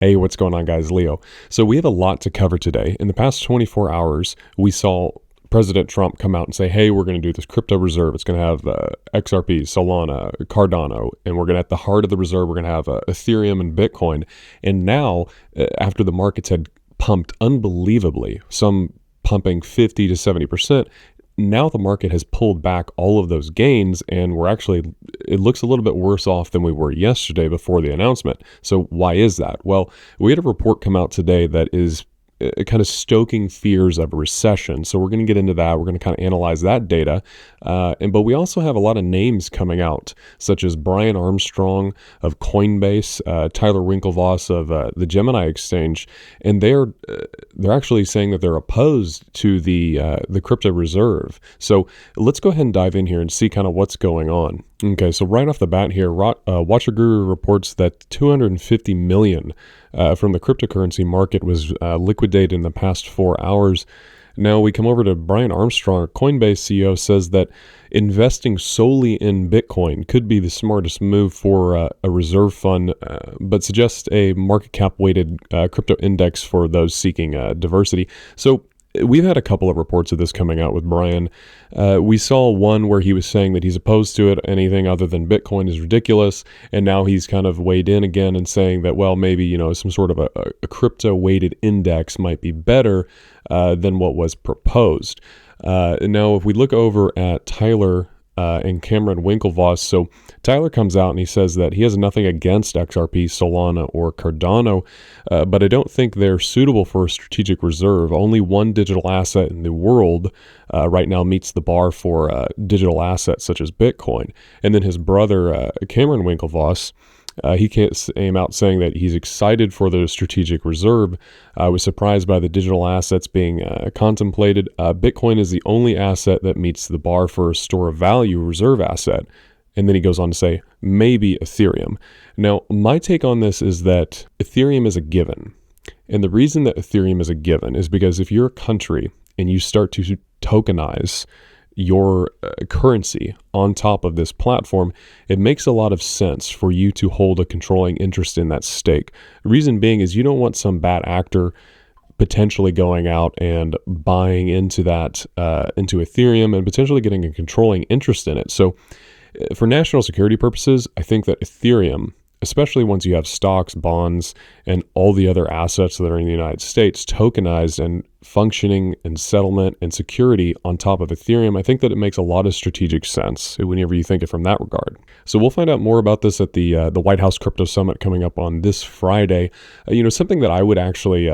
Hey, what's going on, guys? Leo. So we have a lot to cover today. In the past 24 hours, we saw President Trump come out and say, hey, we're going to do this crypto reserve. It's going to have XRP, Solana, Cardano, and we're going to, at the heart of the reserve, we're going to have Ethereum and Bitcoin. And now, after the markets had pumped unbelievably, some pumping 50 to 70%, now the market has pulled back all of those gains, and it looks a little bit worse off than we were yesterday before the announcement. So why is that? Well, we had a report come out today that is kind of stoking fears of a recession. So we're going to get into that. We're going to kind of analyze that data. But we also have a lot of names coming out, such as Brian Armstrong of Coinbase, Tyler Winklevoss of the Gemini exchange, and they're actually saying that they're opposed to the crypto reserve. So let's go ahead and dive in here and see kind of what's going on. Okay, so right off the bat here, Watcher Guru reports that 250 million from the cryptocurrency market was liquidated in the past 4 hours. Now we come over to Brian Armstrong, Coinbase CEO, says that investing solely in Bitcoin could be the smartest move for a reserve fund, but suggests a market cap weighted crypto index for those seeking diversity. So we've had a couple of reports of this coming out with Brian. We saw one where he was saying that he's opposed to it. Anything other than Bitcoin is ridiculous. And now he's kind of weighed in again and saying that, well, maybe, some sort of a crypto weighted index might be better than what was proposed. Now, if we look over at Tyler and Cameron Winklevoss, so Tyler comes out and he says that he has nothing against XRP, Solana, or Cardano, but I don't think they're suitable for a strategic reserve. Only one digital asset in the world right now meets the bar for digital assets such as Bitcoin. And then his brother, Cameron Winklevoss, he came out saying that he's excited for the strategic reserve. I was surprised by the digital assets being contemplated. Bitcoin is the only asset that meets the bar for a store of value reserve asset. And then he goes on to say, maybe Ethereum. Now, my take on this is that Ethereum is a given. And the reason that Ethereum is a given is because if you're a country and you start to tokenize your currency on top of this platform, it makes a lot of sense for you to hold a controlling interest in that stake. The reason being is you don't want some bad actor potentially going out and buying into that, into Ethereum and potentially getting a controlling interest in it. So for national security purposes, I think that Ethereum, especially once you have stocks, bonds, and all the other assets that are in the United States tokenized and functioning and settlement and security on top of Ethereum, I think that it makes a lot of strategic sense whenever you think it from that regard. So we'll find out more about this at the White House Crypto Summit coming up on this Friday. Something that I would actually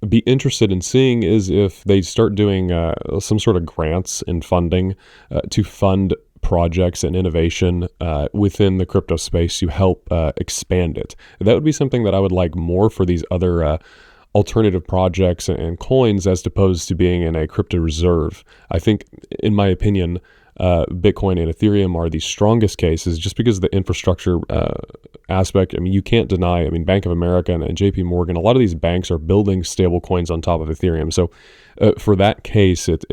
be interested in seeing is if they start doing some sort of grants and funding to fund projects and innovation within the crypto space to help expand it. That would be something that I would like more for these other alternative projects and coins as opposed to being in a crypto reserve. I think, in my opinion, Bitcoin and Ethereum are the strongest cases just because of the infrastructure aspect. I mean, you can't deny, Bank of America and JP Morgan, a lot of these banks are building stable coins on top of Ethereum. So for that case, it's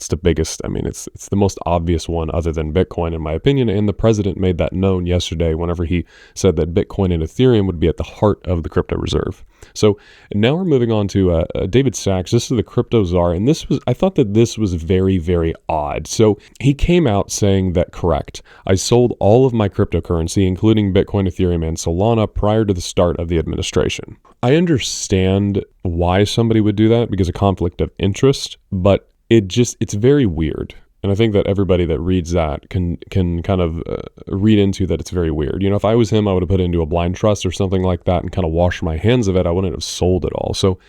the biggest. It's the most obvious one other than Bitcoin, in my opinion. And the president made that known yesterday whenever he said that Bitcoin and Ethereum would be at the heart of the crypto reserve. So now we're moving on to David Sachs. This is the crypto czar, and I thought that this was very, very odd. So he came out saying that, correct, I sold all of my cryptocurrency, including Bitcoin, Ethereum, and Solana, prior to the start of the administration. I understand why somebody would do that because of conflict of interest, but it's very weird. And I think that everybody that reads that can kind of read into that it's very weird. If I was him, I would have put it into a blind trust or something like that and kind of washed my hands of it. I wouldn't have sold it all. So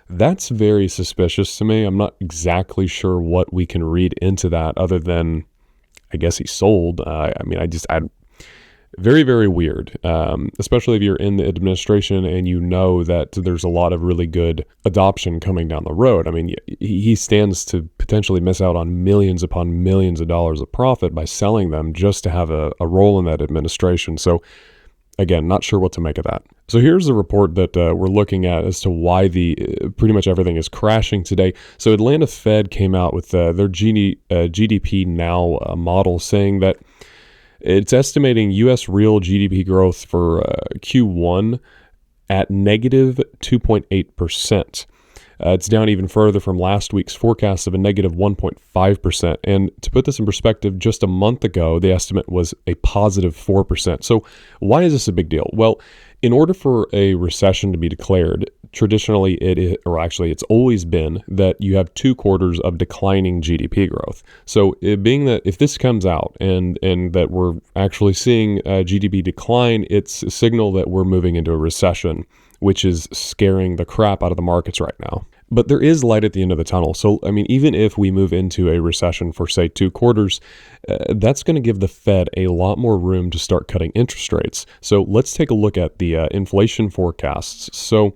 that's very suspicious to me. I'm not exactly sure what we can read into that other than, I guess he sold. Very, very weird, especially if you're in the administration and you know that there's a lot of really good adoption coming down the road. He stands to potentially miss out on millions upon millions of dollars of profit by selling them just to have a role in that administration. So again, not sure what to make of that. So here's the report that we're looking at as to why pretty much everything is crashing today. So Atlanta Fed came out with their GDP Now model saying that it's estimating U.S. real GDP growth for Q1 at negative 2.8%. It's down even further from last week's forecast of a negative 1.5%. And to put this in perspective, just a month ago, the estimate was a positive 4%. So why is this a big deal? Well, in order for a recession to be declared, traditionally it's always been that you have 2 quarters of declining GDP growth. So it being that if this comes out and that we're actually seeing GDP decline, it's a signal that we're moving into a recession, which is scaring the crap out of the markets right now. But there is light at the end of the tunnel. So, I mean, even if we move into a recession for, say, 2 quarters, that's going to give the Fed a lot more room to start cutting interest rates. So let's take a look at the inflation forecasts. So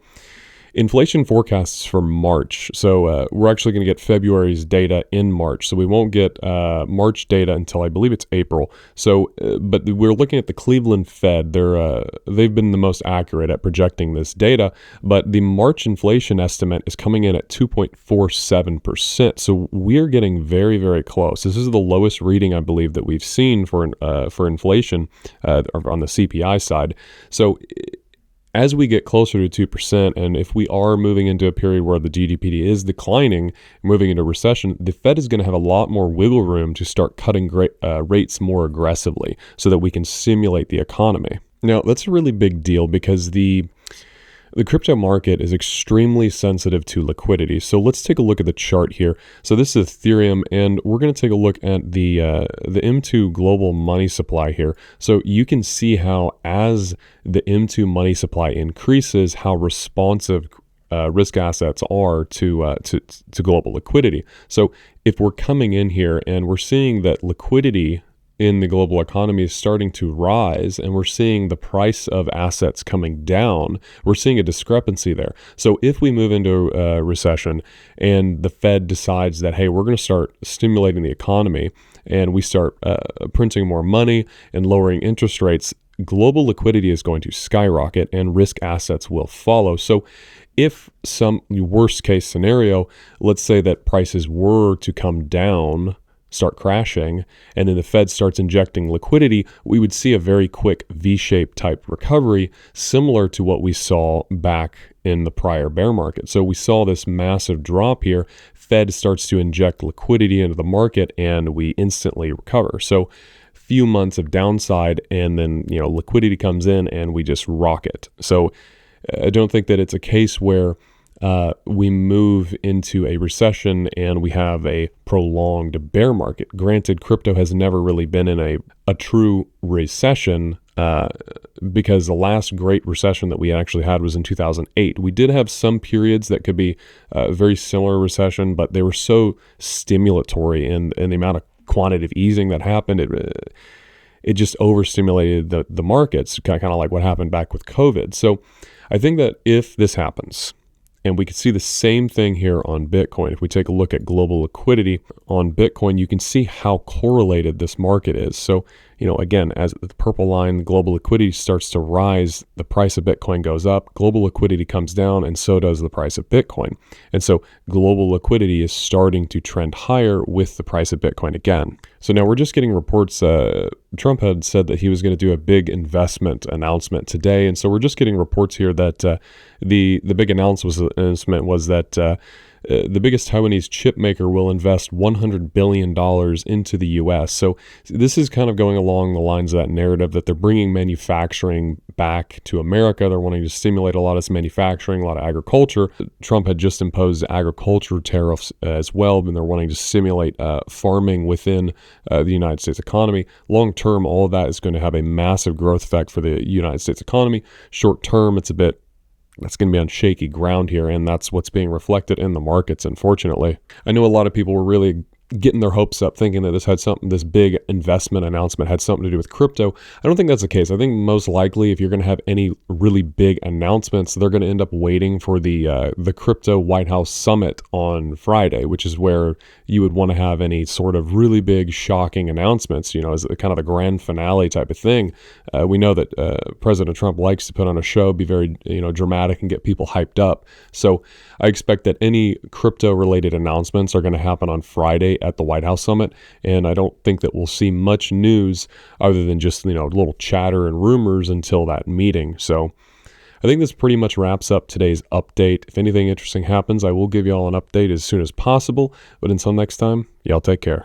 inflation forecasts for March. So we're actually going to get February's data in March. So we won't get March data until I believe it's April. So, but we're looking at the Cleveland Fed. They've been the most accurate at projecting this data. But the March inflation estimate is coming in at 2.47%. So we're getting very, very close. This is the lowest reading I believe that we've seen for inflation on the CPI side. So as we get closer to 2%, and if we are moving into a period where the GDP is declining, moving into recession, the Fed is going to have a lot more wiggle room to start cutting rates more aggressively so that we can stimulate the economy. Now, that's a really big deal because the crypto market is extremely sensitive to liquidity. So let's take a look at the chart here. So this is Ethereum, and we're going to take a look at the M2 global money supply here. So you can see how as the M2 money supply increases, how responsive risk assets are to global liquidity. So if we're coming in here and we're seeing that liquidity in the global economy is starting to rise, and we're seeing the price of assets coming down, we're seeing a discrepancy there. So if we move into a recession and the Fed decides that, hey, we're going to start stimulating the economy and we start printing more money and lowering interest rates, global liquidity is going to skyrocket and risk assets will follow. So if some worst case scenario, let's say that prices were to come down, start crashing, and then the Fed starts injecting liquidity, we would see a very quick V-shaped type recovery, similar to what we saw back in the prior bear market. So we saw this massive drop here. Fed starts to inject liquidity into the market, and we instantly recover. So few months of downside, and then liquidity comes in, and we just rocket. So I don't think that it's a case where we move into a recession and we have a prolonged bear market. Granted, crypto has never really been in a true recession because the last great recession that we actually had was in 2008. We did have some periods that could be a very similar recession, but they were so stimulatory in the amount of quantitative easing that happened. It just overstimulated the markets, kind of like what happened back with COVID. So I think that if this happens, and we can see the same thing here on Bitcoin. If we take a look at global liquidity on Bitcoin, you can see how correlated this market is. So, again, as the purple line, global liquidity starts to rise, the price of Bitcoin goes up, global liquidity comes down, and so does the price of Bitcoin. And so global liquidity is starting to trend higher with the price of Bitcoin again. So now we're just getting reports. Trump had said that he was going to do a big investment announcement today. And so we're just getting reports here that the big announcement was that the biggest Taiwanese chip maker will invest $100 billion into the U.S. So this is kind of going along the lines of that narrative that they're bringing manufacturing back to America. They're wanting to stimulate a lot of this manufacturing, a lot of agriculture. Trump had just imposed agriculture tariffs as well, and they're wanting to stimulate farming within the United States economy. Long term, all of that is going to have a massive growth effect for the United States economy. Short term, that's going to be on shaky ground here, and that's what's being reflected in the markets, unfortunately. I know a lot of people were really getting their hopes up thinking that this big investment announcement had something to do with crypto. I don't think that's the case. I think most likely if you're going to have any really big announcements, they're going to end up waiting for the crypto White House summit on Friday, which is where you would want to have any sort of really big shocking announcements, as kind of the grand finale type of thing. We know that President Trump likes to put on a show, be very dramatic and get people hyped up. So I expect that any crypto related announcements are going to happen on Friday at the White House summit, and I don't think that we'll see much news other than just little chatter and rumors until that meeting. So I think this pretty much wraps up today's update. If anything interesting happens, I will give you all an update as soon as possible. But until next time, y'all take care.